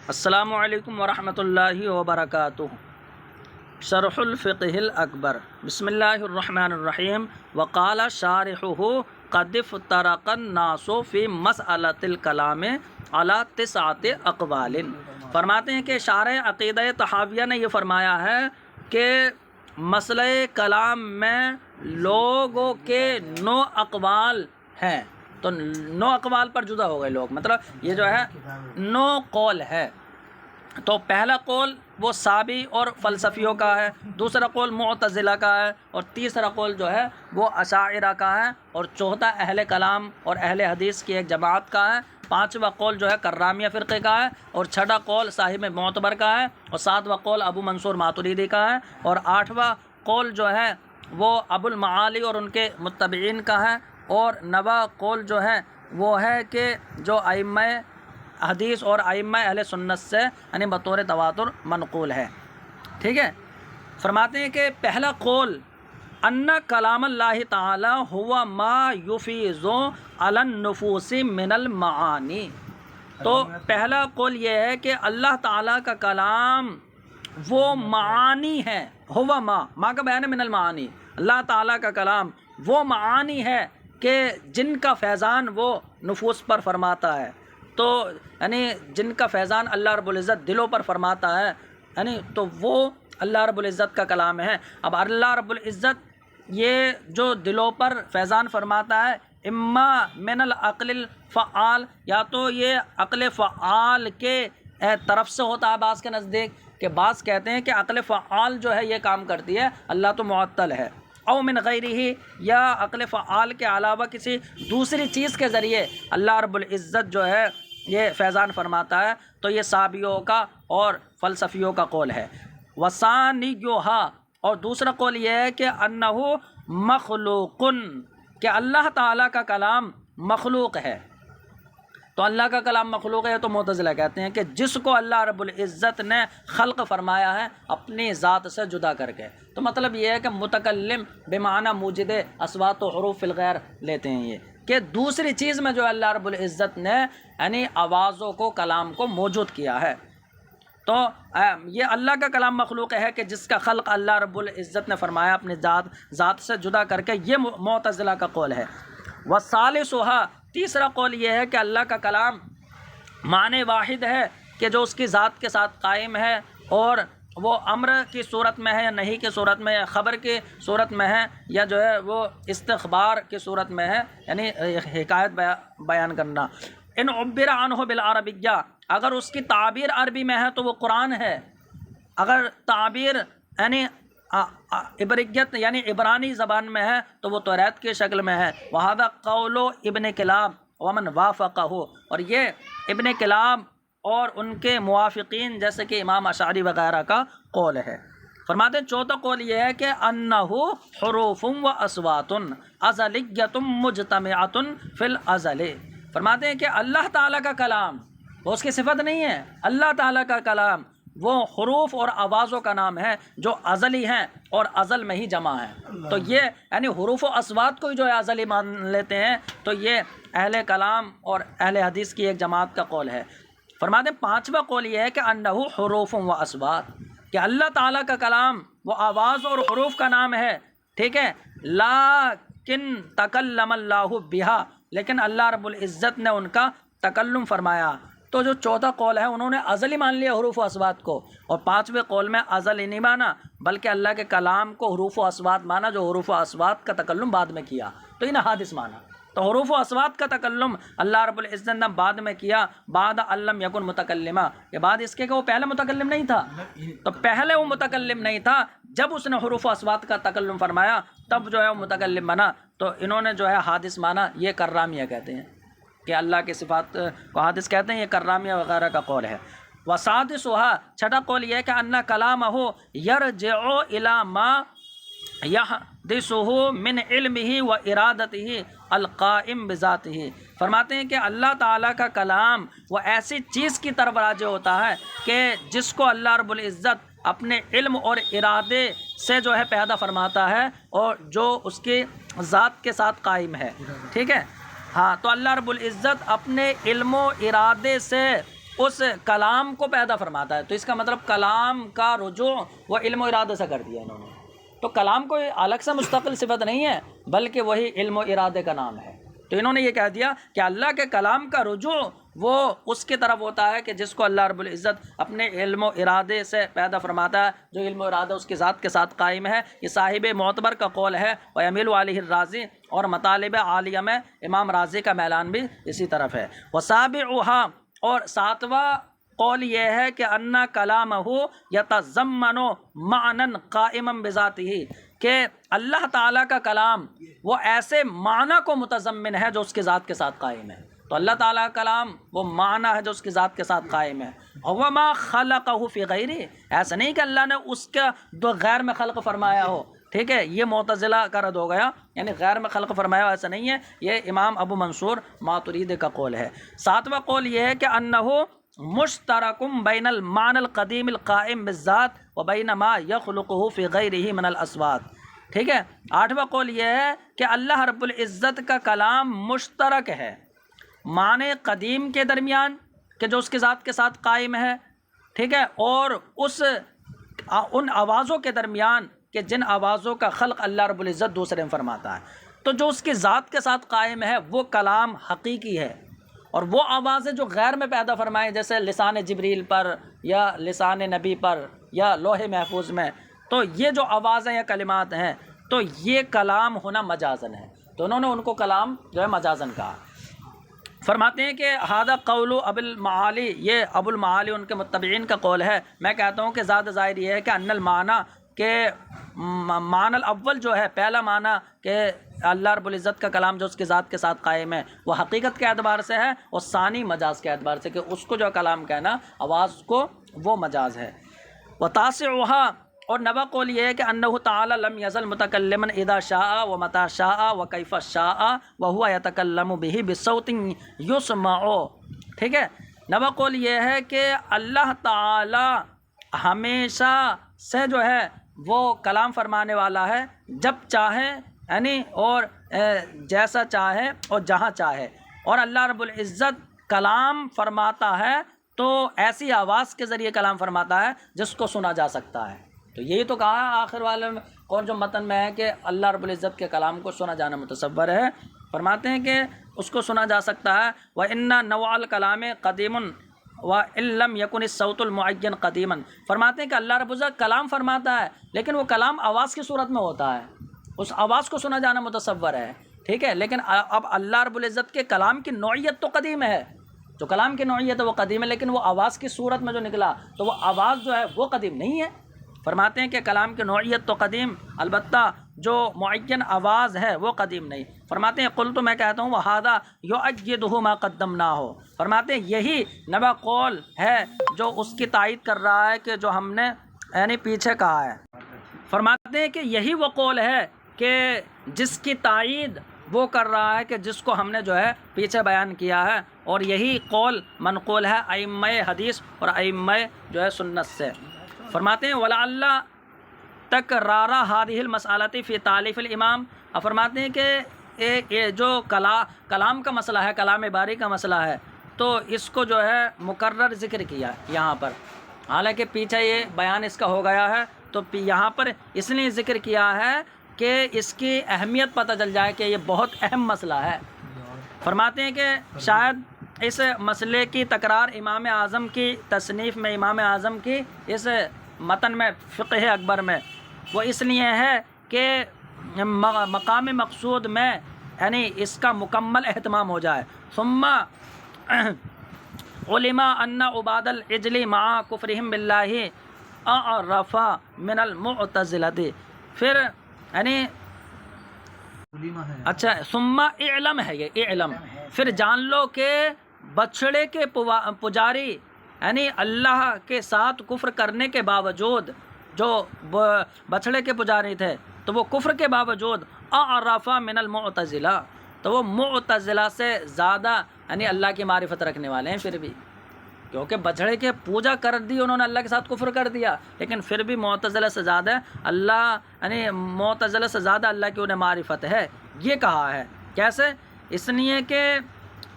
السلام علیکم ورحمۃ اللہ وبرکاتہ۔ شرح الفقہ الاکبر، بسم اللہ الرحمن الرحیم۔ وقال شارحہ قد افترق الناس فی مسألۃ الکلام علی 9 اقوال۔ فرماتے ہیں کہ شارح عقیدہ طحاویہ نے یہ فرمایا ہے کہ مسئلہ کلام میں لوگوں کے 9 اقوال ہیں۔ تو 9 اقوال پر جدا ہو گئے لوگ، مطلب یہ جو ہے 9 قول ہے۔ تو پہلا قول وہ صابی اور فلسفیوں کا ہے، دوسرا قول معتزلہ کا ہے، اور تیسرا قول جو ہے وہ اشاعرہ کا ہے، اور چوتھا اہل کلام اور اہل حدیث کی ایک جماعت کا ہے، پانچواں قول جو ہے کرامیہ فرقے کا ہے، اور چھٹا قول صاحب معتبر کا ہے، اور ساتواں قول ابو منصور ماتریدی کا ہے، اور آٹھواں قول جو ہے وہ ابو المعالی اور ان کے متبعین کا ہے، اور نواں قول جو ہے وہ ہے کہ جو ائمہ حدیث اور ائمہ اہل سنت سے یعنی بطور تواتر منقول ہے۔ ٹھیک ہے، فرماتے ہیں کہ پہلا قول ان کلام اللہ تعالی ہوا ما یفیض علی النفوس من المعانی۔ تو پہلا قول یہ ہے کہ اللہ تعالیٰ کا کلام وہ معانی ہے، ہوا ما کا بیان ہے من المعانی، اللہ تعالیٰ کا کلام وہ معانی ہے کہ جن کا فیضان وہ نفوس پر فرماتا ہے۔ تو یعنی جن کا فیضان اللہ رب العزت دلوں پر فرماتا ہے، یعنی تو وہ اللہ رب العزت کا کلام ہے۔ اب اللہ رب العزت یہ جو دلوں پر فیضان فرماتا ہے، اما من العقل الفعال، یا تو یہ عقل فعال کے طرف سے ہوتا ہے بعض کے نزدیک، کہ بعض کہتے ہیں کہ عقل فعال جو ہے یہ کام کرتی ہے، اللہ تو معطل ہے، او من غیرہ، یا عقل فعال کے علاوہ کسی دوسری چیز کے ذریعے اللہ رب العزت جو ہے یہ فیضان فرماتا ہے، تو یہ صابیوں کا اور فلسفیوں کا قول ہے۔ وثانیھا، اور دوسرا قول یہ ہے کہ انہ مخلوق، کہ اللہ تعالیٰ کا کلام مخلوق ہے۔ تو اللہ کا کلام مخلوق ہے تو معتزلہ کہتے ہیں کہ جس کو اللہ رب العزت نے خلق فرمایا ہے اپنی ذات سے جدا کر کے۔ تو مطلب یہ ہے کہ متکلم بمعنی موجد اصوات و حروف فی الغیر لیتے ہیں یہ، کہ دوسری چیز میں جو اللہ رب العزت نے یعنی آوازوں کو، کلام کو موجود کیا ہے۔ تو یہ اللہ کا کلام مخلوق ہے کہ جس کا خلق اللہ رب العزت نے فرمایا اپنی ذات سے جدا کر کے، یہ معتزلہ کا قول ہے۔ وثالثھا، تیسرا قول یہ ہے کہ اللہ کا کلام معنی واحد ہے، کہ جو اس کی ذات کے ساتھ قائم ہے، اور وہ امر کی صورت میں ہے یا نہیں کی صورت میں، یا خبر کی صورت میں ہے، یا جو ہے وہ استخبار کی صورت میں ہے، یعنی حکایت بیان کرنا۔ ان عبر عنہ بالعربیہ، اگر اس کی تعبیر عربی میں ہے تو وہ قرآن ہے، اگر تعبیر یعنی عبریت یعنی عبرانی زبان میں ہے تو وہ توریت کی شکل میں ہے۔ وہذا قول ابن کلاب ومن وافقہ، اور یہ ابن کلاب اور ان کے موافقین جیسے کہ امام اشعری وغیرہ کا قول ہے۔ فرماتے ہیں چوتھا قول یہ ہے کہ انہ حروف و اصوات ازلیۃ مجتمعۃ فی الازل۔ فرماتے ہیں کہ اللہ تعالیٰ کا کلام وہ اس کی صفت نہیں ہے، اللہ تعالیٰ کا کلام وہ حروف اور آوازوں کا نام ہے جو ازلی ہیں اور ازل میں ہی جمع ہیں۔ تو یہ یعنی حروف و اصوات کو جو ہے ازلی مان لیتے ہیں، تو یہ اہل کلام اور اہل حدیث کی ایک جماعت کا قول ہے۔ فرماتے ہیں پانچواں قول یہ ہے کہ انہ حروف و اصوات، کہ اللہ تعالیٰ کا کلام وہ آواز اور حروف کا نام ہے، ٹھیک ہے، لیکن تکلم اللہ بہا، لیکن اللہ رب العزت نے ان کا تکلم فرمایا۔ تو جو چوتھا قول ہے انہوں نے ازلی مان لیا حروف و اصوات کو، اور پانچویں قول میں ازلی نہیں مانا بلکہ اللہ کے کلام کو حروف و اصوات مانا، جو حروف و اصوات کا تکلم بعد میں کیا، تو انہیں حادث مانا۔ تو حروف و اصوات کا تکلم اللہ رب العزت نے بعد میں کیا، بعد علم یکن متکلما، یہ بعد اس کے کہ وہ پہلے متکلم نہیں تھا، تو پہلے وہ متکلم نہیں تھا، جب اس نے حروف و اصوات کا تکلم فرمایا تب جو ہے وہ متکلم بنا، تو انہوں نے جو ہے حادث مانا، یہ کرامیہ کہتے ہیں کہ اللہ کی صفات کو حادث کہتے ہیں، یہ کرامیہ وغیرہ کا قول ہے۔ وسادسھا، چھٹا قول یہ ہے کہ ان کلامہ یرجع الی ما یحدثہ من علمہ و ارادتہ القائم بذاتہ۔ فرماتے ہیں کہ اللہ تعالیٰ کا کلام وہ ایسی چیز کی طرف راجع ہوتا ہے کہ جس کو اللہ رب العزت اپنے علم اور ارادے سے جو ہے پیدا فرماتا ہے، اور جو اس کی ذات کے ساتھ قائم ہے، ٹھیک ہے۔ ہاں، تو اللہ رب العزت اپنے علم و ارادے سے اس کلام کو پیدا فرماتا ہے۔ تو اس کا مطلب کلام کا رجوع وہ علم و ارادے سے کر دیا انہوں نے۔ تو کلام کوئی الگ سے مستقل صفت نہیں ہے، بلکہ وہی علم و ارادے کا نام ہے۔ تو انہوں نے یہ کہہ دیا کہ اللہ کے کلام کا رجوع وہ اس کی طرف ہوتا ہے کہ جس کو اللہ رب العزت اپنے علم و ارادے سے پیدا فرماتا ہے، جو علم و ارادہ اس کی ذات کے ساتھ قائم ہے۔ یہ صاحب معتبر کا قول ہے، وَيَمِيلُ عَلَيْهِ الرازی، اور مطالب عالیہ میں امام رازی کا میلان بھی اسی طرف ہے۔ وَسَابِعُهَا، اور ساتواں قول یہ ہے کہ ان کلامہ یتضمن معنی قائما بذاتہ، کہ اللہ تعالیٰ کا کلام وہ ایسے معنی کو متضمن ہے جو اس کی ذات کے ساتھ قائم ہے۔ تو اللہ تعالیٰ کا کلام وہ معنی ہے جو اس کی ذات کے ساتھ قائم ہے۔ وما خلقہ فی غیرہ، ایسا نہیں کہ اللہ نے اس کا دو غیر میں خلق فرمایا ہو، ٹھیک ہے، یہ معتزلہ کا رد ہو گیا، یعنی غیر میں خلق فرمایا ہو، ایسا نہیں ہے، یہ امام ابو منصور ماتریدی کا قول ہے۔ ساتواں قول یہ ہے کہ انہ مشترکم بین المعنی القدیم القائم بالذات و بین ما یخلقہ فی غیرہ من الاصوات، ٹھیک ہے۔ آٹھواں قول یہ ہے کہ اللہ رب العزت کا کلام مشترک ہے معنی قدیم کے درمیان کہ جو اس کی ذات کے ساتھ قائم ہے، ٹھیک ہے، اور ان آوازوں کے درمیان کہ جن آوازوں کا خلق اللہ رب العزت دوسرے میں فرماتا ہے۔ تو جو اس کی ذات کے ساتھ قائم ہے وہ کلام حقیقی ہے، اور وہ آوازیں جو غیر میں پیدا فرمائیں جیسے لسان جبریل پر یا لسان نبی پر یا لوح محفوظ میں، تو یہ جو آوازیں یا کلمات ہیں تو یہ کلام ہونا مجازن ہے۔ تو انہوں نے ان کو کلام جو ہے مجازن کہا۔ فرماتے ہیں کہ ہذا قول ابو المعالی، یہ ابو المعالی ان کے متبعین کا قول ہے۔ میں کہتا ہوں کہ زیادہ ظاہر یہ ہے کہ ان المعنی، کہ معنی الاول جو ہے پہلا معنی کہ اللہ رب العزت کا کلام جو اس کی ذات کے ساتھ قائم ہے وہ حقیقت کے اعتبار سے ہے، اور ثانی مجاز کے اعتبار سے کہ اس کو جو کلام کہنا آواز کو وہ مجاز ہے۔ وتاسعها، اور نواں قول یہ ہے کہ انہ تعالی لم یزل متکلما اذا شاء ومتى شاء وکیف شاء وهو يتکلم به بصوت یسمع، ٹھیک ہے۔ نواں قول یہ ہے کہ اللہ تعالی ہمیشہ سے جو ہے وہ کلام فرمانے والا ہے، جب چاہے یعنی اور جیسا چاہے اور جہاں چاہے، اور اللہ رب العزت کلام فرماتا ہے تو ایسی آواز کے ذریعے کلام فرماتا ہے جس کو سنا جا سکتا ہے۔ تو یہی تو کہا ہے آخر والے قول جو متن میں ہے کہ اللہ رب العزت کے کلام کو سنا جانا متصور ہے۔ فرماتے ہیں کہ اس کو سنا جا سکتا ہے۔ وَإِنَّ نَوْعَ الْكَلَامِ قَدِيمٌ وَإِن لَّمْ يَكُنِ الصَّوْتُ الْمُعَيَّنُ قَدِيمًا، فرماتے ہیں کہ اللہ رب العزت کلام فرماتا ہے لیکن وہ کلام آواز کی صورت میں ہوتا ہے، اس آواز کو سنا جانا متصور ہے، ٹھیک ہے، لیکن اب اللہ رب العزت کے کلام کی نوعیت تو قدیم ہے، جو کلام کی نوعیت ہے وہ قدیم ہے، لیکن وہ آواز کی صورت میں جو نکلا تو وہ آواز جو ہے وہ قدیم نہیں ہے۔ فرماتے ہیں کہ کلام کی نوعیت تو قدیم، البتہ جو معین آواز ہے وہ قدیم نہیں۔ فرماتے ہیں قلت، میں کہتا ہوں وہذا یؤیدہ ما قدمناہ، فرماتے ہیں یہی نواں قول ہے جو اس کی تائید کر رہا ہے کہ جو ہم نے یعنی پیچھے کہا ہے۔ فرماتے ہیں کہ یہی وہ قول ہے کہ جس کی تائید وہ کر رہا ہے کہ جس کو ہم نے جو ہے پیچھے بیان کیا ہے، اور یہی قول منقول ہے ائمہ حدیث اور ائمہ جو ہے سنت سے۔ فرماتے ہیں وَلَعَلَّ تَكْرَارَ هَذِهِ الْمَسْأَلَةِ فِي تَعْلِيفِ الْإِمَامِ، اب فرماتے ہیں کہ یہ جو کلام کا مسئلہ ہے، کلام باری کا مسئلہ ہے، تو اس کو جو ہے مکرر ذکر کیا یہاں پر، حالانکہ پیچھے یہ بیان اس کا ہو گیا ہے، تو یہاں پر اس لیے ذکر کیا ہے کہ اس کی اہمیت پتہ چل جائے کہ یہ بہت اہم مسئلہ ہے۔ فرماتے ہیں کہ شاید اس مسئلے کی تکرار امام اعظم کی تصنیف میں، امام اعظم کی اس متن میں فقہ اکبر میں، وہ اس لیے ہے کہ مقام مقصود میں یعنی اس کا مکمل اہتمام ہو جائے۔ ثم علم ان عباد العجل مع کفرہم باللہ اعرف من المعتزلہ، پھر یعنی اچھا ثم اعلم ہے، یہ اعلم، پھر جان لو کہ بچھڑے کے پجاری یعنی اللہ کے ساتھ کفر کرنے کے باوجود، جو بچھڑے کے پجاری تھے تو وہ کفر کے باوجود اعرف من المعتزلہ، تو وہ معتزلہ سے زیادہ یعنی اللہ کی معرفت رکھنے والے ہیں پھر بھی، کیونکہ بچھڑے کے پوجا کر دی انہوں نے، اللہ کے ساتھ کفر کر دیا، لیکن پھر بھی معتزلہ سے زیادہ اللہ یعنی معتزلہ سے زیادہ اللہ کی انہیں معرفت ہے۔ یہ کہا ہے کیسے؟ اس لیے کہ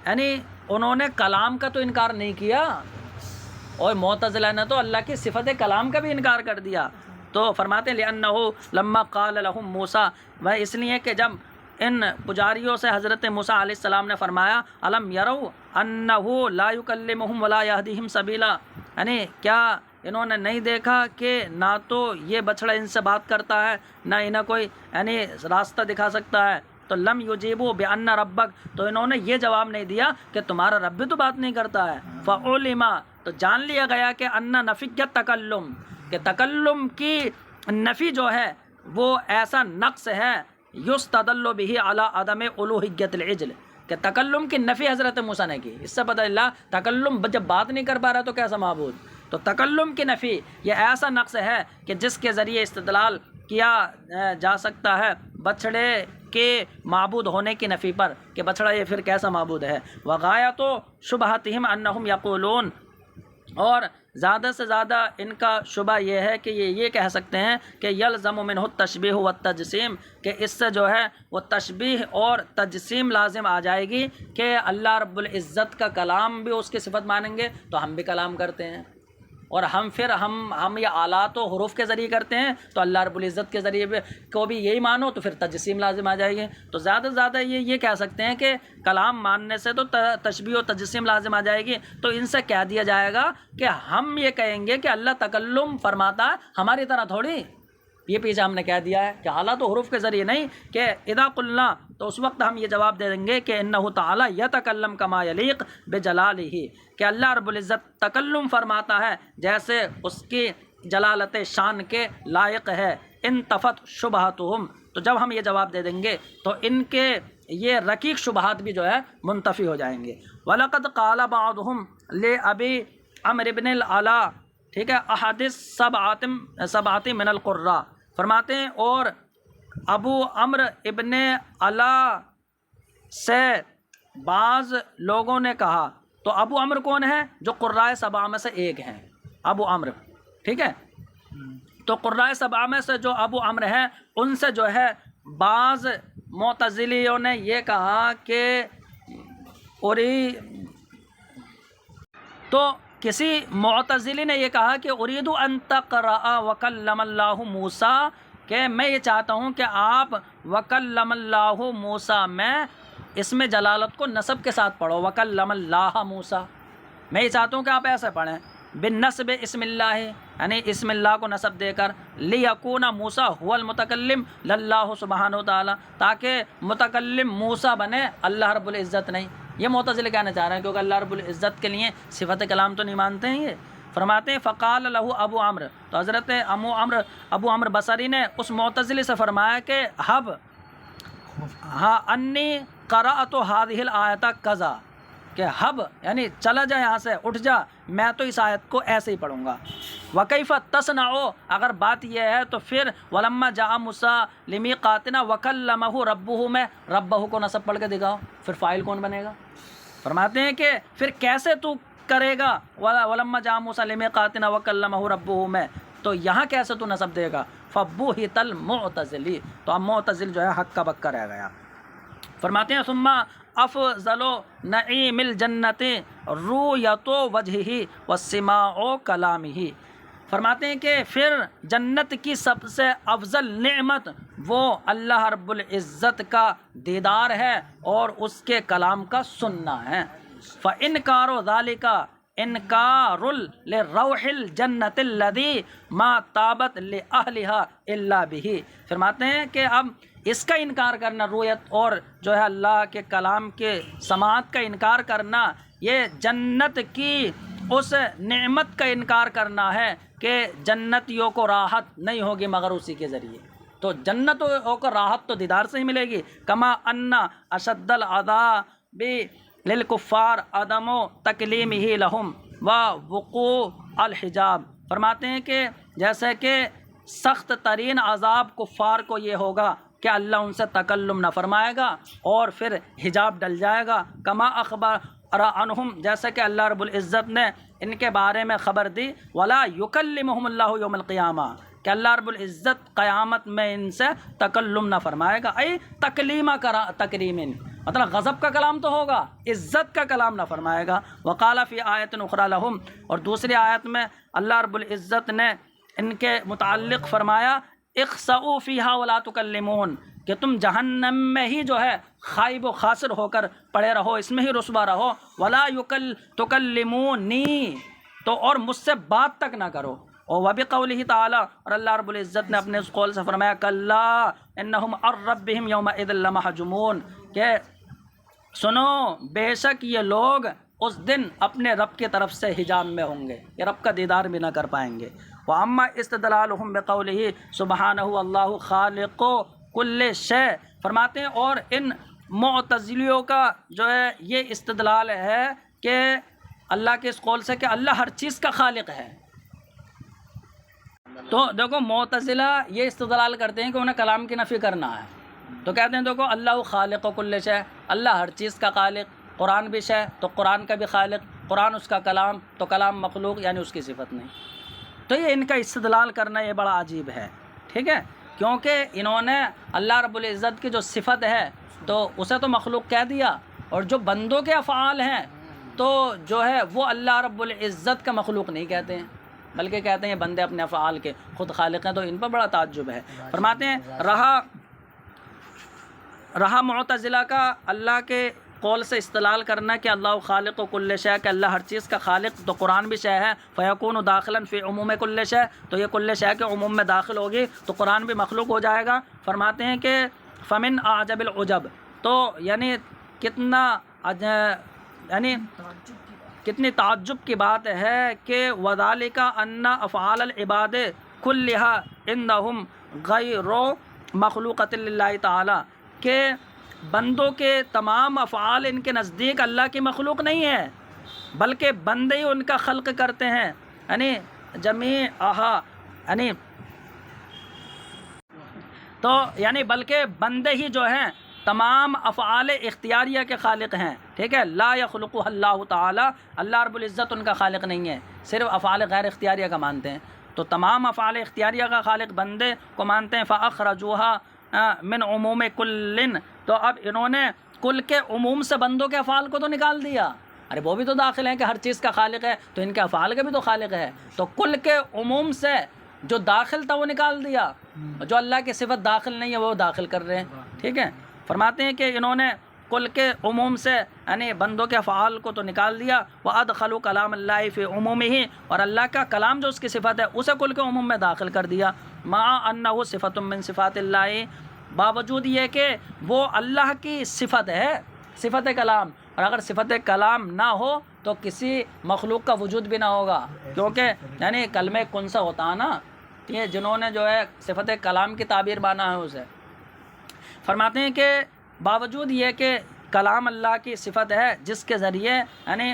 یعنی انہوں نے کلام کا تو انکار نہیں کیا، اور معتزلہ نے تو اللہ کی صفت کلام کا بھی انکار کر دیا. تو فرماتے ہیں لِأَنَّهُ لَمَّا قَالَ لَهُم موسیٰ، وہ اس لیے کہ جب ان پجاریوں سے حضرت موسیٰ علیہ السلام نے فرمایا الم یروا انہ لا یکلمہم ولا یہدیہم سبیلا، یعنی کیا انہوں نے نہیں دیکھا کہ نہ تو یہ بچڑا ان سے بات کرتا ہے، نہ انہیں کوئی یعنی راستہ دکھا سکتا ہے. تو لم یجیبوا بان ربک، تو انہوں نے یہ جواب نہیں دیا کہ تمہارا رب بھی تو بات نہیں کرتا ہے. فعلم، تو جان لیا گیا کہ ان نفی تکلم، کہ تکلم کی نفی جو ہے وہ ایسا نقص ہے یستدل به علی عدم الوہیت العجل، کہ تکلم کی نفی حضرت موسیٰ نے کی. اس سے پتہ چلا تکلم جب بات نہیں کر پا رہا تو کیسا معبود. تو تکلم کی نفی یہ ایسا نقص ہے کہ جس کے ذریعے استدلال کیا جا سکتا ہے بچھڑے کے معبود ہونے کی نفی پر، کہ بچھڑا یہ پھر کیسا معبود ہے. وغایت شبہتہم انہم یقولون، اور زیادہ سے زیادہ ان کا شبہ یہ ہے کہ یہ کہہ سکتے ہیں کہ یلزم منہ التشبیہ والتجسیم، کہ اس سے جو ہے وہ تشبیہ اور تجسیم لازم آ جائے گی کہ اللہ رب العزت کا کلام بھی اس کی صفت مانیں گے تو ہم بھی کلام کرتے ہیں، اور ہم یہ آلات و حروف کے ذریعے کرتے ہیں تو اللہ رب العزت کے ذریعے کو بھی یہی مانو، تو پھر تجسیم لازم آ جائے گی. تو زیادہ سے زیادہ یہ کہہ سکتے ہیں کہ کلام ماننے سے تو تشبیہ و تجسیم لازم آ جائے گی. تو ان سے کہہ دیا جائے گا کہ ہم یہ کہیں گے کہ اللہ تکلم فرماتا ہے ہماری طرح تھوڑی، یہ پیچھے ہم نے کہہ دیا ہے کہ آلات و حروف کے ذریعے نہیں، کہ اذا قلنا، تو اس وقت ہم یہ جواب دے دیں گے کہ انہ تعالی یتکلم کما یلیق بجلالہ، کہ اللہ رب العزت تکلم فرماتا ہے جیسے اس کی جلالت شان کے لائق ہے. انتفت شبہتہم، تو جب ہم یہ جواب دے دیں گے تو ان کے یہ رقیق شبہات بھی جو ہے منتفی ہو جائیں گے. وَلَقَدْ قَالَ بَعْضُهُمْ لِأَبِي عَمْرِ بْنِ الْعَلَا، ٹھیک ہے، احادث سبعات من القراء، فرماتے ہیں اور ابو عمر ابن علا سے بعض لوگوں نے کہا. تو ابو عمر کون ہے؟ جو قرائے سبع میں سے ایک ہیں، ابو عمر، ٹھیک ہے. تو قرائے سبع میں سے جو ابو عمر ہیں ان سے جو ہے بعض معتزلیوں نے یہ کہا کہ تو کسی معتزلی نے یہ کہا کہ ارید ان تقرأ وکلم اللہ موسیٰ، کہ میں یہ چاہتا ہوں کہ آپ وکلم اللہ موسیٰ میں اس میں جلالت کو نصب کے ساتھ پڑھو، وکلم اللہ موسیٰ. میں یہ چاہتا ہوں کہ آپ ایسے پڑھیں بالنصب اسم اللہ، یعنی اسم اللہ کو نصب دے کر، لیکون موسیٰ هو المتکلم للہ سبحانہ وتعالی، تاکہ متکلم موسیٰ بنے اللہ رب العزت نہیں. یہ معتزلے کہنا چاہ رہے ہیں کیونکہ اللہ رب العزت کے لیے صفت کلام تو نہیں مانتے ہیں یہ. فرماتے ہیں فقال لہ ابو عمر، تو حضرت ابو عمر بصری نے اس معتزلی سے فرمایا کہ انی قرأت هذه الآیۃ کذا، کہ یعنی چلا جا یہاں سے، اٹھ جا، میں تو اس آیت کو ایسے ہی پڑھوں گا. وکیف تصنع، اگر بات یہ ہے تو پھر ولما جاء موسیٰ لمیقاتنا وکلمہ ربہ میں ربہ کو نصب پڑھ کے دکھاؤ، پھر فاعل کون بنے گا؟ فرماتے ہیں کہ پھر کیسے تو کرے گا ولما جاء موسیٰ لمیقاتنا وکلمہ ربہ میں، تو یہاں کیسے تو نصب دے گا؟ فبہت المعتزلی، تو اب معتزل جو ہے حق کا بکا رہ گیا. فرماتے ہیں ثم افضل نعیم الجنت رؤیت وجہہ وسماع کلامہ، فرماتے ہیں کہ پھر جنت کی سب سے افضل نعمت وہ اللہ رب العزت کا دیدار ہے اور اس کے کلام کا سننا ہے. فانکار ذالک انکار لروح الجنت الذی ما طابت لأہلها الا به، فرماتے ہیں کہ اب اس کا انکار کرنا، رویت اور جو ہے اللہ کے کلام کے سماعت کا انکار کرنا، یہ جنت کی اس نعمت کا انکار کرنا ہے کہ جنتیوں کو راحت نہیں ہوگی مگر اسی کے ذریعے. تو جنتوں کو راحت تو دیدار سے ہی ملے گی. کما ان اشد العذاب للکفار عدم تکلیمہ لہم ووقوع الحجاب، فرماتے ہیں کہ جیسے کہ سخت ترین عذاب کفار کو یہ ہوگا کہ اللہ ان سے تکلم نہ فرمائے گا اور پھر حجاب ڈل جائے گا. کما اخبر عنہم، جیسے کہ اللہ رب العزت نے ان کے بارے میں خبر دی، ولا یکلمہم اللہ یوم القیامہ، کہ اللہ رب العزت قیامت میں ان سے تکلم نہ فرمائے گا. ای تکلیم مطلب غضب کا کلام تو ہوگا، عزت کا کلام نہ فرمائے گا۔ وقال فی آیت اخری لہم، اور دوسری آیت میں اللہ رب العزت نے ان کے متعلق فرمایا اخسؤوا فیہا ولا تکلمون، کہ تم جہنم میں ہی جو ہے خائب و خاسر ہو کر پڑے رہو، اس میں ہی رسوا رہو۔ ولا تکلمونی، تو اور مجھ سے بات تک نہ کرو۔ اور وبقولہ تعالی، اور اللہ رب العزت نے اپنے اس قول سے فرمایا کلا انہم عن ربہم یومئذ لمحجومون، کہ سنو بے شک یہ لوگ اس دن اپنے رب کی طرف سے حجاب میں ہوں گے، یہ رب کا دیدار بھی نہ کر پائیں گے۔ وَأَمَّا اسْتِدْلَالُهُمْ بِقَوْلِهِ سُبْحَانَهُ اللَّهُ خَالِقُ كُلِّ شَيْءٍ، فرماتے ہیں اور ان معتزلیوں کا جو ہے یہ استدلال ہے کہ اللہ کے اس قول سے کہ اللہ ہر چیز کا خالق ہے۔ تو دیکھو معتزلہ یہ استدلال کرتے ہیں کہ انہیں کلام کی نفی کرنا ہے، تو کہتے ہیں دیکھو اللہ خالق کل شے، اللہ ہر چیز کا خالق، قرآن بھی شے تو قرآن کا بھی خالق، قرآن اس کا کلام تو کلام مخلوق، یعنی اس کی صفت نہیں۔ تو یہ ان کا استدلال کرنا یہ بڑا عجیب ہے، ٹھیک ہے، کیونکہ انہوں نے اللہ رب العزت کی جو صفت ہے تو اسے تو مخلوق کہہ دیا، اور جو بندوں کے افعال ہیں تو جو ہے وہ اللہ رب العزت کا مخلوق نہیں کہتے ہیں، بلکہ کہتے ہیں بندے اپنے افعال کے خود خالق ہیں۔ تو ان پر بڑا تعجب ہے۔ فرماتے ہیں رہا معتزلہ کا اللہ کے قول سے استدلال کرنا کہ اللہ خالق و کل شے، کہ اللہ ہر چیز کا خالق، تو قرآن بھی شے ہے، فیکون داخلا فی عموم کل شے، تو یہ کل شے کے عموم میں داخل ہوگی تو قرآن بھی مخلوق ہو جائے گا۔ فرماتے ہیں کہ فمن اعجب العجب، تو یعنی کتنی تعجب کی بات ہے کہ وذالک ان افعال العباد کلھا عندہم غیر مخلوقۃ للہ تعالی، کہ بندوں کے تمام افعال ان کے نزدیک اللہ کی مخلوق نہیں ہے، بلکہ بندے ہی ان کا خلق کرتے ہیں، یعنی جمیعہا، یعنی بلکہ بندے ہی جو ہیں تمام افعال اختیاریہ کے خالق ہیں، ٹھیک ہے، لا یخلقہ اللہ تعالی، اللہ رب العزت ان کا خالق نہیں ہے، صرف افعال غیر اختیاریہ کا مانتے ہیں۔ تو تمام افعال اختیاریہ کا خالق بندے کو مانتے ہیں۔ فاخرجوها من عموم کل، تو اب انہوں نے کل کے عموم سے بندوں کے افعال کو تو نکال دیا، ارے وہ بھی تو داخل ہیں کہ ہر چیز کا خالق ہے، تو ان کے افعال کا بھی تو خالق ہے، تو کل کے عموم سے جو داخل تھا وہ نکال دیا، جو اللہ کی صفت داخل نہیں ہے وہ داخل کر رہے ہیں، ٹھیک ہے۔ فرماتے ہیں کہ انہوں نے کل کے عموم سے یعنی بندوں کے افعال کو تو نکال دیا، وَأَدْخَلُوا كَلَامَ اللَّهِ فِي عُمُومِهِ، اور اللہ کا کلام جو اس کی صفت ہے اسے کل کے عموم میں داخل کر دیا، مَعَ أَنَّهُ صِفَةٌ مِّن صِفَاتِ اللَّهِ، باوجود یہ کہ وہ اللہ کی صفت ہے، صفت کلام، اور اگر صفت کلام نہ ہو تو کسی مخلوق کا وجود بھی نہ ہوگا، کیونکہ یعنی کلمہ کن سا ہوتا ہے نا، یہ جنہوں نے جو ہے صفت کلام کی تعبیر مانا ہے اسے۔ فرماتے ہیں کہ باوجود یہ کہ کلام اللہ کی صفت ہے جس کے ذریعے یعنی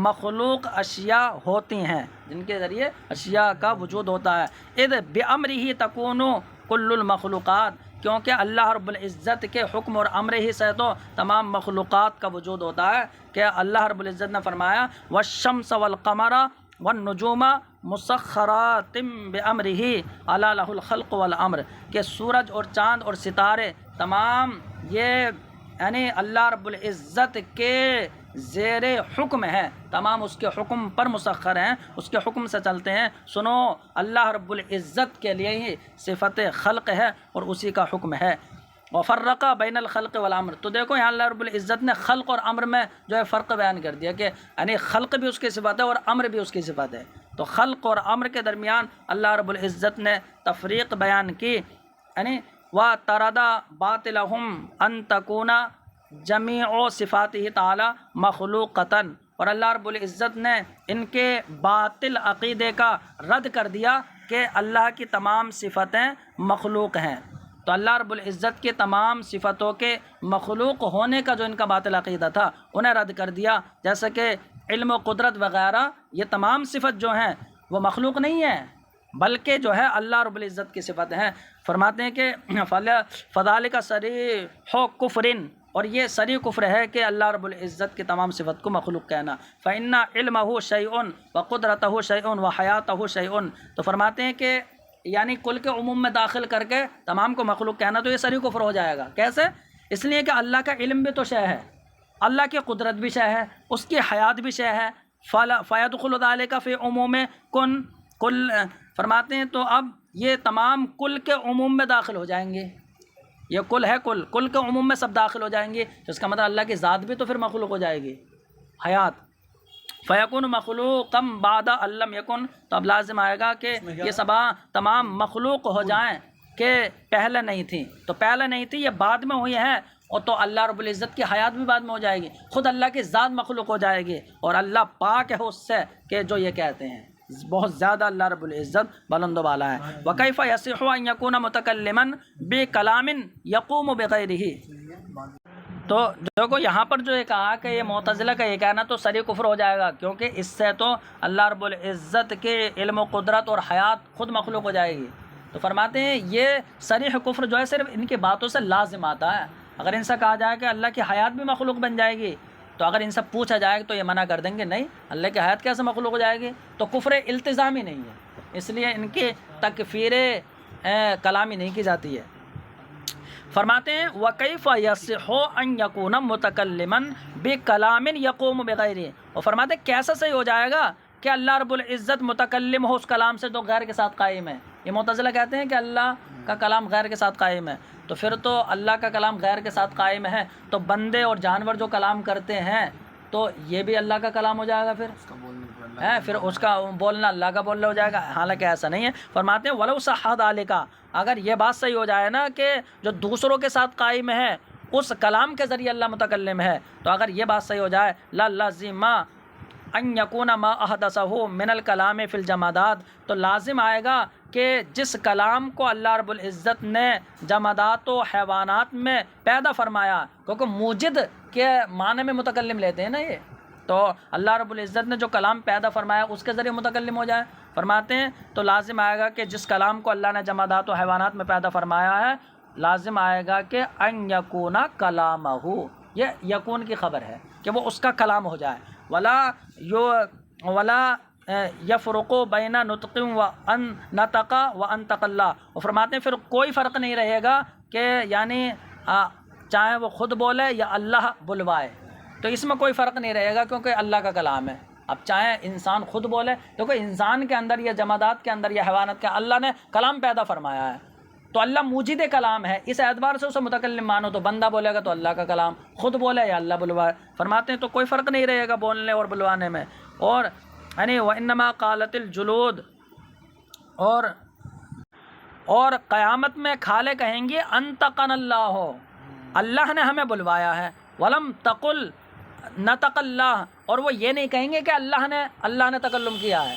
مخلوق اشیاء ہوتی ہیں، جن کے ذریعے اشیاء کا وجود ہوتا ہے، اذ بامرہ تکون کل المخلوقات، کیونکہ اللہ رب العزت کے حکم اور امر ہی سے تو تمام مخلوقات کا وجود ہوتا ہے، کہ اللہ رب العزت نے فرمایا والشمس والقمر والنجوم مسخرات بامرہ الا لہ الخلق والامر، کہ سورج اور چاند اور ستارے تمام یہ یعنی اللہ رب العزت کے زیر حکم ہیں، تمام اس کے حکم پر مسخر ہیں، اس کے حکم سے چلتے ہیں۔ سنو اللہ رب العزت کے لیے ہی صفت خلق ہے اور اسی کا حکم ہے۔ وفرق بین الخلق والامر، تو دیکھو یہاں اللہ رب العزت نے خلق اور امر میں جو ہے فرق بیان کر دیا، کہ یعنی خلق بھی اس کی صفت ہے اور امر بھی اس کی صفت ہے، تو خلق اور امر کے درمیان اللہ رب العزت نے تفریق بیان کی، یعنی وَتَرَدَ بَاطِلَهُمْ أَن تَكُونَ جَمِيعُ صِفَاتِهِ تَعَالَى مَخْلُوقَةً، اور اللہ رب العزت نے ان کے باطل عقیدے کا رد کر دیا کہ اللہ کی تمام صفتیں مخلوق ہیں، تو اللہ رب العزت کی تمام صفتوں کے مخلوق ہونے کا جو ان کا باطل عقیدہ تھا انہیں رد کر دیا، جیسے کہ علم و قدرت وغیرہ، یہ تمام صفت جو ہیں وہ مخلوق نہیں ہیں بلکہ جو ہے اللہ رب العزت کی صفت ہیں۔ فرماتے ہیں کہ فذالک صریح کفر، اور یہ صریح کفر ہے کہ اللہ رب العزت کی تمام صفت کو مخلوق کہنا، فإن علمہ شیء وقدرتہ شیء وحیاتہ شیء، تو فرماتے ہیں کہ یعنی کل کے عموم میں داخل کر کے تمام کو مخلوق کہنا تو یہ صریح کفر ہو جائے گا۔ کیسے اس لیے کہ اللہ کا علم بھی تو شے ہے، اللہ کی قدرت بھی شے ہے، اس کی حیات بھی شے ہے۔ فَيَدْخُلُ ذَلِكَ فِي عُمُومِ کل فرماتے ہیں تو اب یہ تمام کل کے عموم میں داخل ہو جائیں گے۔ یہ کل ہے، کل کے عموم میں سب داخل ہو جائیں گے، تو اس کا مطلب اللہ کی ذات بھی تو پھر مخلوق ہو جائے گی، حیات۔ فیکون مخلوقم بعد علم یکن، تو اب لازم آئے گا کہ یہ سب تمام مخلوق ہو جائیں کہ پہلے نہیں تھیں، تو پہلے نہیں تھی، یہ بعد میں ہوئی ہیں، اور تو اللہ رب العزت کی حیات بھی بعد میں ہو جائے گی، خود اللہ کی ذات مخلوق ہو جائے گی، اور اللہ پاک ہے اس سے کہ جو یہ کہتے ہیں، بہت زیادہ اللہ رب العزت بلند و بالا ہے۔ وَكَيْفَ يَصِحُ أَن يَكُونَ مُتَكَلِّمًا بِكَلَامٍ يَقُومُ بِغَيْرِهِ۔ تو دیکھو یہاں پر جو یہ کہا کہ یہ معتزلہ کا یہ کہنا تو صریح کفر ہو جائے گا، کیونکہ اس سے تو اللہ رب العزت کے علم و قدرت اور حیات خود مخلوق ہو جائے گی۔ تو فرماتے ہیں یہ صریح کفر جو ہے صرف ان کی باتوں سے لازم آتا ہے۔ اگر ان سے کہا جائے کہ اللہ کی حیات بھی مخلوق بن جائے گی، تو اگر ان سے پوچھا جائے تو یہ منع کر دیں گے، نہیں، اللہ کی حیات کیسے مخلوق ہو جائے گی؟ تو کفر التزامی نہیں ہے، اس لیے ان کی تکفیر کلامی نہیں کی جاتی ہے۔ فرماتے ہیں وَكَيْفَ يَصِحُ أَن يَكُونَ مُتَكَلِّمًا بِكَلَامٍ يَقُومُ بِغَيْرِهِ، اور فرماتے ہیں کیسا صحیح ہو جائے گا کہ اللہ رب العزت متکلم ہو اس کلام سے جو غیر کے ساتھ قائم ہے۔ یہ معتزلہ کہتے ہیں کہ اللہ کا کلام غیر کے ساتھ قائم ہے، تو پھر تو اللہ کا کلام غیر کے ساتھ قائم ہے، تو بندے اور جانور جو کلام کرتے ہیں تو یہ بھی اللہ کا کلام ہو جائے گا، پھر اس کا بولنا اللہ کا بولنا ہو جائے گا، حالانکہ ایسا نہیں ہے۔ فرماتے ہیں وَلَوْ صَحَّ ذَلِكَ، اگر یہ بات صحیح ہو جائے نا کہ جو دوسروں کے ساتھ قائم ہے اس کلام کے ذریعے اللہ متکلم ہے، تو اگر یہ بات صحیح ہو جائے لَلَّزِمَ أَن يَكُونَ مَا أَحْدَثَهُ مِنَ الْكَلَامِ فِي الْجَمَادَاتِ، تو لازم آئے گا کہ جس کلام کو اللہ رب العزت نے جمادات و حیوانات میں پیدا فرمایا، کیونکہ موجد کے معنی میں متکلم لیتے ہیں نا یہ، تو اللہ رب العزت نے جو کلام پیدا فرمایا اس کے ذریعے متکلم ہو جائے۔ فرماتے ہیں تو لازم آئے گا کہ جس کلام کو اللہ نے جمادات و حیوانات میں پیدا فرمایا ہے، لازم آئے گا کہ ان یکون کلامہ، یہ یکون کی خبر ہے کہ وہ اس کا کلام ہو جائے۔ ولا یفرق بین نطق و ان نطق و انطق اللہ، اور فرماتے ہیں پھر کوئی فرق نہیں رہے گا کہ یعنی چاہے وہ خود بولے یا اللہ بلوائے، تو اس میں کوئی فرق نہیں رہے گا کیونکہ اللہ کا کلام ہے۔ اب چاہے انسان خود بولے، کیونکہ انسان کے اندر یا جمادات کے اندر یا حیوانات کے اللہ نے کلام پیدا فرمایا ہے، تو اللہ موجد کلام ہے، اس اعتبار سے اسے متکلم مانو، تو بندہ بولے گا تو اللہ کا کلام، خود بولے یا اللہ بلوائے۔ فرماتے ہیں تو کوئی فرق نہیں رہے گا بولنے اور بلوانے میں۔ اور یعنی وَإِنَّمَا قَالَتِ الْجُلُودُ، اور قیامت میں کھالے کہیں گے انطقنا اللہ، اللہ نے ہمیں بلوایا ہے، وَلَمْ تَقُلْ نطق اللہ، اور وہ یہ نہیں کہیں گے کہ اللہ نے تکلم کیا ہے۔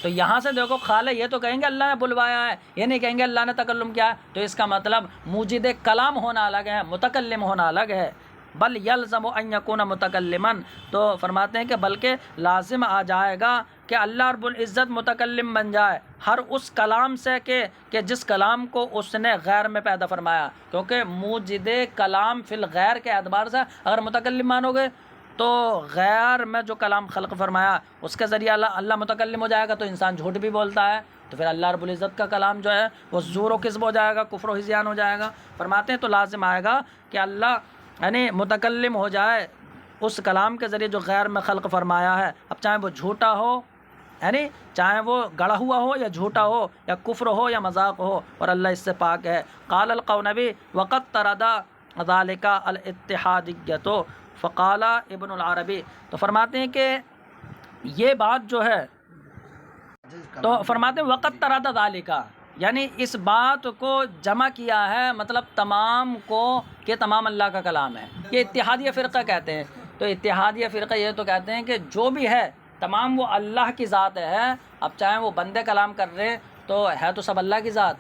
تو یہاں سے دیکھو خالے یہ تو کہیں گے اللہ نے بلوایا ہے، یہ نہیں کہیں گے اللہ نے تکلم کیا ہے، تو اس کا مطلب موجد کلام ہونا الگ ہے، متکلم ہونا الگ ہے۔ بل یلزم ان یکون متکلما، تو فرماتے ہیں کہ بلکہ لازم آ جائے گا کہ اللہ رب العزت متکلم بن جائے ہر اس کلام سے کہ جس کلام کو اس نے غیر میں پیدا فرمایا، کیونکہ موجد کلام فی الغیر کے اعتبار سے اگر متکلم مانو گے تو غیر میں جو کلام خلق فرمایا اس کے ذریعے اللہ متکلم ہو جائے گا، تو انسان جھوٹ بھی بولتا ہے، تو پھر اللہ رب العزت کا کلام جو ہے وہ زور و کذب ہو جائے گا، کفر و ہذیان ہو جائے گا۔ فرماتے ہیں تو لازم آئے گا کہ اللہ یعنی متکلم ہو جائے اس کلام کے ذریعے جو غیر میں خلق فرمایا ہے، اب چاہے وہ جھوٹا ہو، یعنی چاہے وہ گڑھا ہوا ہو یا جھوٹا ہو یا کفر ہو یا مذاق ہو، اور اللہ اس سے پاک ہے۔ قال القونبی وقد ترد ذلك الاتحادیۃ فقال ابن العربی، تو فرماتے ہیں کہ یہ بات جو ہے، تو فرماتے ہیں وقت ترد ذلك، یعنی اس بات کو جمع کیا ہے، مطلب تمام کو کہ تمام اللہ کا کلام ہے۔ یہ اتحادیہ فرقہ کہتے ہیں، تو اتحادیہ فرقہ یہ تو کہتے ہیں کہ جو بھی ہے تمام وہ اللہ کی ذات ہے، اب چاہے وہ بندے کلام کر رہے تو ہے تو سب اللہ کی ذات،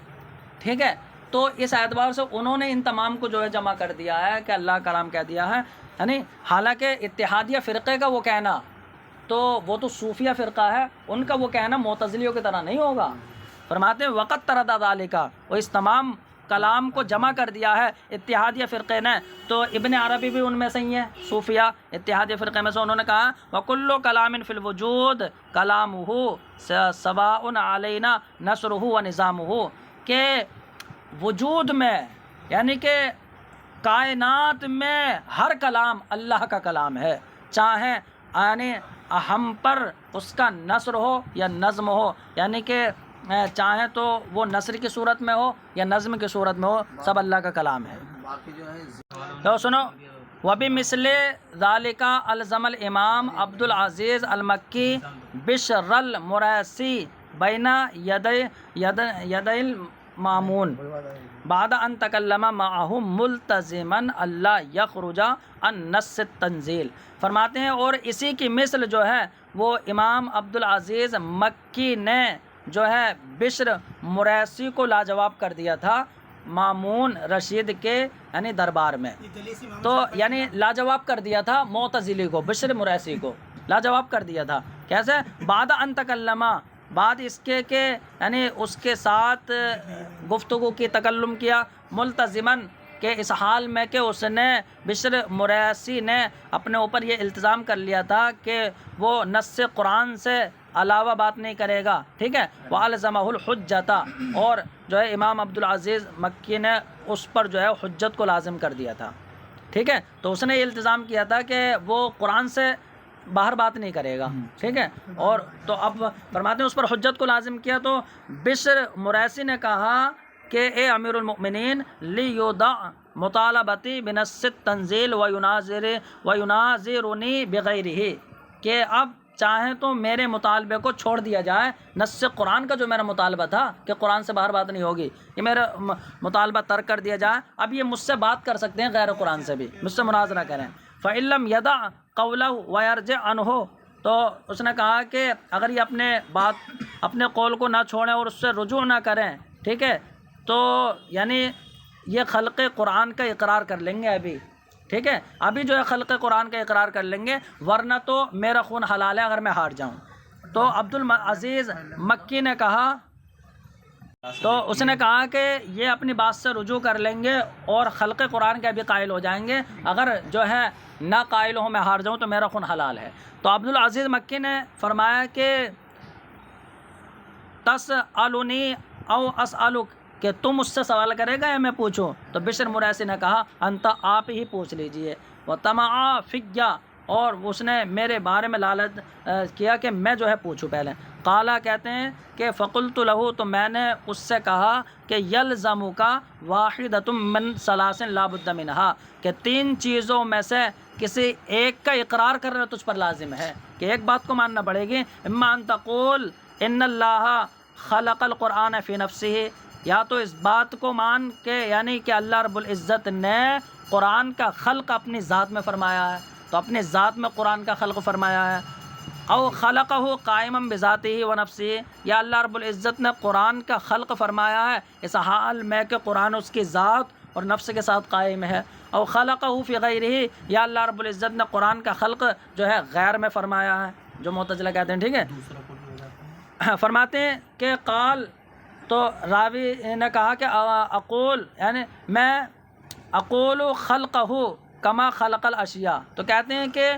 ٹھیک ہے۔ تو اس اعتبار سے انہوں نے ان تمام کو جو ہے جمع کر دیا ہے کہ اللہ کلام کہہ دیا ہے، یعنی حالانکہ اتحادیہ فرقے کا وہ کہنا تو وہ تو صوفیہ فرقہ ہے، ان کا وہ کہنا معتزلیوں کی طرح نہیں ہوگا۔ فرماتے ہیں وقت ترد ذالک، وہ اس تمام کلام کو جمع کر دیا ہے اتحادیہ فرقے نے، تو ابن عربی بھی ان میں سے ہی ہے، صوفیہ اتحادیہ فرقے میں سے، انہوں نے کہا وَكُلُّ كَلَامٍ فِي الْوُجُودِ كَلَامُهُ سَوَاءٌ عَلَيْنَا نَصْرُهُ وَنِظَامُهُ، کہ وجود میں یعنی کہ کائنات میں ہر کلام اللہ کا کلام ہے، چاہے یعنی ہم پر اس کا نثر ہو یا نظم ہو، یعنی کہ چاہے تو وہ نثر کی صورت میں ہو یا نظم کی صورت میں ہو، سب اللہ کا کلام ہے۔ تو سنو، وبمثل ذالک الزم الامام عبد العزیز المکی بشر المریسی بین یدی المامون بعد ان تکلم معه ملتزما اللہ یخرج عن نص التنزیل۔ فرماتے ہیں اور اسی کی مثل جو ہے وہ امام عبد العزیز مکی نے جو ہے بشر مریسی کو لاجواب کر دیا تھا مامون رشید کے یعنی دربار میں، تو یعنی لاجواب کر دیا تھا معتزلی کو، بشر مریسی کو لاجواب کر دیا تھا۔ کیسے؟ بعد ان تکلم، بعد اس کے کہ یعنی اس کے ساتھ گفتگو کی، تکلم کیا، ملتزمن کہ اس حال میں کہ اس نے بشر مریسی نے اپنے اوپر یہ التزام کر لیا تھا کہ وہ نص قرآن سے علاوہ بات نہیں کرے گا، ٹھیک ہے، وَأَلْزَمَهُ الْحُجَّةَ، اور جو ہے امام عبد العزیز مکی نے اس پر جو ہے حجت کو لازم کر دیا تھا، ٹھیک ہے، تو اس نے یہ التزام کیا تھا کہ وہ قرآن سے باہر بات نہیں کرے گا، ٹھیک ہے، اور تو اب فرماتے ہیں اس پر حجت کو لازم کیا، تو بشر مریسی نے کہا کہ اے امیر المؤمنین لیودع مطالبتی بنص التنزیل ویناظرنی بغیرہ، کہ اب چاہیں تو میرے مطالبے کو چھوڑ دیا جائے، نص قرآن کا جو میرا مطالبہ تھا کہ قرآن سے باہر بات نہیں ہوگی، یہ میرا مطالبہ ترک کر دیا جائے، اب یہ مجھ سے بات کر سکتے ہیں غیر قرآن سے بھی، مجھ سے مناظرہ کریں۔ فَإِن لَّمْ يَدَعْ قَوْلَهُ وَيَرْجِعْ عَنْهُ، تو اس نے کہا کہ اگر یہ اپنے قول کو نہ چھوڑیں اور اس سے رجوع نہ کریں، ٹھیک ہے، تو یعنی یہ خلق قرآن کا اقرار کر لیں گے ابھی، ٹھیک ہے، ابھی جو ہے خلق قرآن کا اقرار کر لیں گے، ورنہ تو میرا خون حلال ہے اگر میں ہار جاؤں۔ تو عبد العزیز مکی نے کہا، تو اس نے کہا کہ یہ اپنی بات سے رجوع کر لیں گے اور خلق قرآن کے بھی قائل ہو جائیں گے، اگر جو ہے نہ قائل ہوں میں ہار جاؤں تو میرا خون حلال ہے۔ تو عبد العزیز مکی نے فرمایا کہ تسألنی او اسألک، کہ تم مجھ سے سوال کرے گا یا میں پوچھوں؟ تو بشر مریسی نے کہا انت، آپ ہی پوچھ لیجئے، وطمع فیّ، اور اس نے میرے بارے میں لالچ کیا کہ میں جو ہے پوچھوں پہلے۔ قالا، کہتے ہیں کہ فقلت لہ، تو میں نے اس سے کہا کہ یلزمک واحدۃ من ثلاث لا بد منہا، کہ 3 چیزوں میں سے کسی ایک کا اقرار کرنا تجھ پر لازم ہے، کہ ایک بات کو ماننا پڑے گی، اما ان تقول ان اللہ خلق القرآن فی نفسہ، یا تو اس بات کو مان کے یعنی کہ اللہ رب العزت نے قرآن کا خلق اپنی ذات میں فرمایا ہے، تو اپنی ذات میں قرآن کا خلق فرمایا ہے، او خلقہ قائما بذاتہ و نفسہ، یا اللہ رب العزت نے قرآن کا خلق فرمایا ہے اس حال میں کہ قرآن اس کی ذات اور نفس کے ساتھ قائم ہے، او خلقہ فی غیرہ، یا اللہ رب العزت نے قرآن کا خلق جو ہے غیر میں فرمایا ہے، جو معتزلہ کہتے ہیں، ٹھیک ہے۔ فرماتے ہیں کہ قال، تو راوی نے کہا کہ اقول، یعنی میں اقول خلقہ کما خلق الاشیاء، تو کہتے ہیں کہ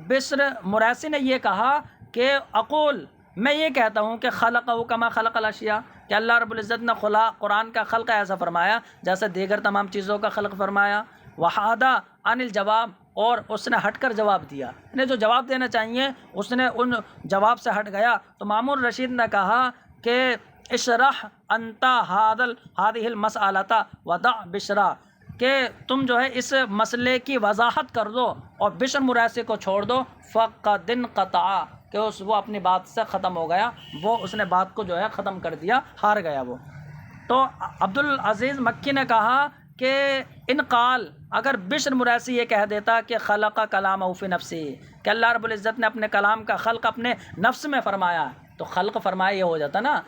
بشر مریسی نے یہ کہا کہ اقول، میں یہ کہتا ہوں کہ خلقہ کما خلق الاشیاء، کہ اللہ رب العزت نے قرآن کا خلق ایسا فرمایا جیسے دیگر تمام چیزوں کا خلق فرمایا، وحادہ عن الجواب، اور اس نے ہٹ کر جواب دیا، یعنی جو جواب دینا چاہیے اس نے ان جواب سے ہٹ گیا۔ تو مامون رشید نے کہا کہ اشرح انت هذه المسألة ودع بشرا، کہ تم جو ہے اس مسئلے کی وضاحت کر دو اور بشر مریسی کو چھوڑ دو، فقد انقطع، کہ وہ اپنی بات سے ختم ہو گیا، وہ اس نے بات کو جو ہے ختم کر دیا، ہار گیا وہ۔ تو عبد العزیز مکی نے کہا کہ ان قال، اگر بشر مریسی یہ کہہ دیتا کہ خلق کلامہ فی نفسہ، کہ اللہ رب العزت نے اپنے کلام کا خلق اپنے نفس میں فرمایا، تو خلق فرمایا یہ ہو جاتا نا،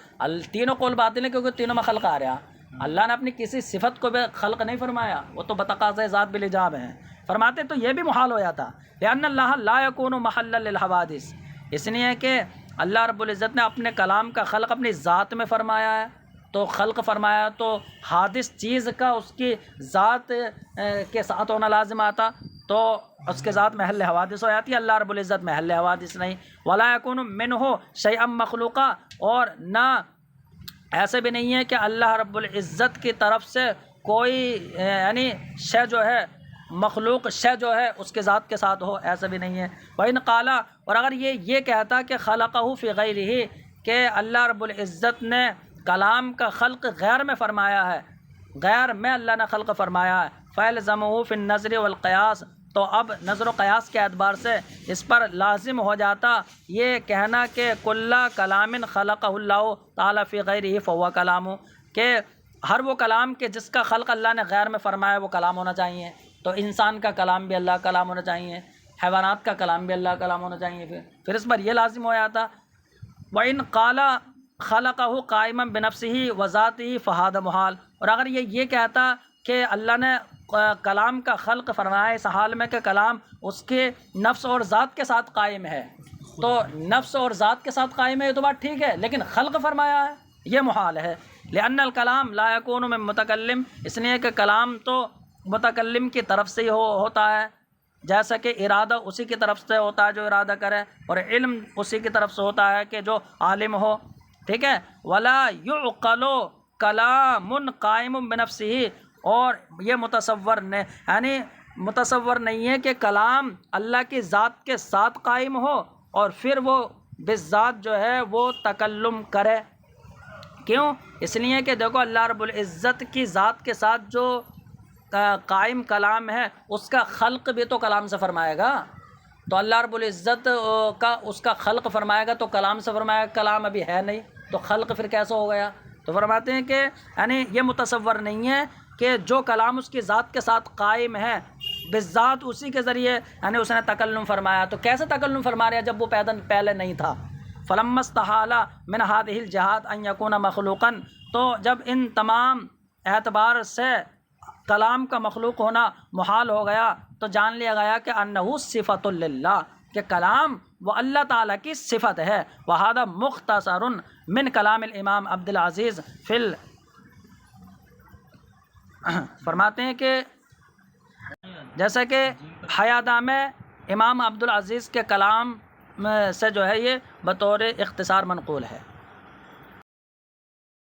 تینوں قول باطل ہیں کیونکہ تینوں میں خلق آ رہا، اللہ نے اپنی کسی صفت کو بھی خلق نہیں فرمایا، وہ تو بتقاضۂ ذات بالایجاب ہیں۔ فرماتے تو یہ بھی محال ہو جاتا، لأن اللہ لا یکون محلا للحوادث، اس لیے کہ اللہ رب العزت نے اپنے کلام کا خلق اپنی ذات میں فرمایا ہے، تو خلق فرمایا تو حادث چیز کا اس کی ذات کے ساتھ ہونا لازم آتا، تو اس کے ذات محل حوادث ہو جاتی ہے، اللہ رب العزت محل حوادث نہیں۔ ولا یکون منہ شیئا مخلوقا، اور نہ ایسے بھی نہیں ہے کہ اللہ رب العزت کی طرف سے کوئی یعنی شے جو ہے مخلوق شے جو ہے اس کے ذات کے ساتھ ہو، ایسا بھی نہیں ہے۔ وَإِنْ قَالَ، اور اگر یہ کہتا کہ خَلَقَهُ فِي غَيْرِهِ، کہ اللہ رب العزت نے کلام کا خلق غیر میں فرمایا ہے، غیر میں اللہ نے خلق فرمایا ہے، فَيَلْزَمُهُ فِي النَّظْرِ وَالْقِيَاسِ، تو اب نظر و قیاس کے اعتبار سے اس پر لازم ہو جاتا یہ کہنا کہ کُلَّ کلام خلقہ اللہ تعالیٰ فی غیرہ فہو کلام، کہ ہر وہ کلام کہ جس کا خلق اللہ نے غیر میں فرمایا وہ کلام ہونا چاہیے۔ تو انسان کا کلام بھی اللہ کا کلام ہونا چاہیے، حیوانات کا کلام بھی اللہ کا کلام ہونا چاہیے، پھر اس پر یہ لازم ہو جاتا وَإِنْ قَالَ خَلَقَهُ قَائِمًا بِنَفْسِهِ وَذَاتِهِ فَهَذَا مُحَالٌ، اور اگر یہ کہتا کہ اللہ نے کلام کا خلق فرمایا اس حال میں کہ کلام اس کے نفس اور ذات کے ساتھ قائم ہے، تو نفس اور ذات کے ساتھ قائم ہے یہ تو بات ٹھیک ہے، لیکن خلق فرمایا ہے یہ محال ہے۔ لأن الکلام لا یکون من متکلم، اس لیے کہ کلام تو متکلم کی طرف سے ہی ہوتا ہے، جیسا کہ ارادہ اسی کی طرف سے ہوتا ہے جو ارادہ کرے، اور علم اسی کی طرف سے ہوتا ہے کہ جو عالم ہو، ٹھیک ہے۔ ولا یعقل کلام قائم بنفسہ، اور یہ متصور یعنی متصور نہیں ہے کہ کلام اللہ کی ذات کے ساتھ قائم ہو اور پھر وہ بالذات جو ہے وہ تکلم کرے۔ کیوں؟ اس لیے کہ دیکھو اللہ رب العزت کی ذات کے ساتھ جو قائم کلام ہے اس کا خلق بھی تو کلام سے فرمائے گا، تو اللہ رب العزت کا اس کا خلق فرمائے گا تو کلام سے فرمائے گا، کلام ابھی ہے نہیں تو خلق پھر کیسے ہو گیا؟ تو فرماتے ہیں کہ یعنی یہ متصور نہیں ہے کہ جو کلام اس کی ذات کے ساتھ قائم ہے بالذات اسی کے ذریعے یعنی اس نے تکلم فرمایا، تو کیسے تکلم فرما رہا جب وہ پہلے نہیں تھا؟ فَلَمَّا اسْتَحَالَ مِنْ هَذِهِ الْجِهَاتِ أَنْ يَكُونَ مَخْلُوقًا، تو جب ان تمام اعتبار سے کلام کا مخلوق ہونا محال ہو گیا تو جان لیا گیا کہ انہ صفۃ للہ، کہ کلام وہ اللہ تعالیٰ کی صفت ہے۔ وہذا مختصر من کلام الامام عبد العزیز فرماتے ہیں کہ جیسا کہ حیادہ میں امام عبد العزیز کے کلام سے جو ہے یہ بطور اختصار منقول ہے۔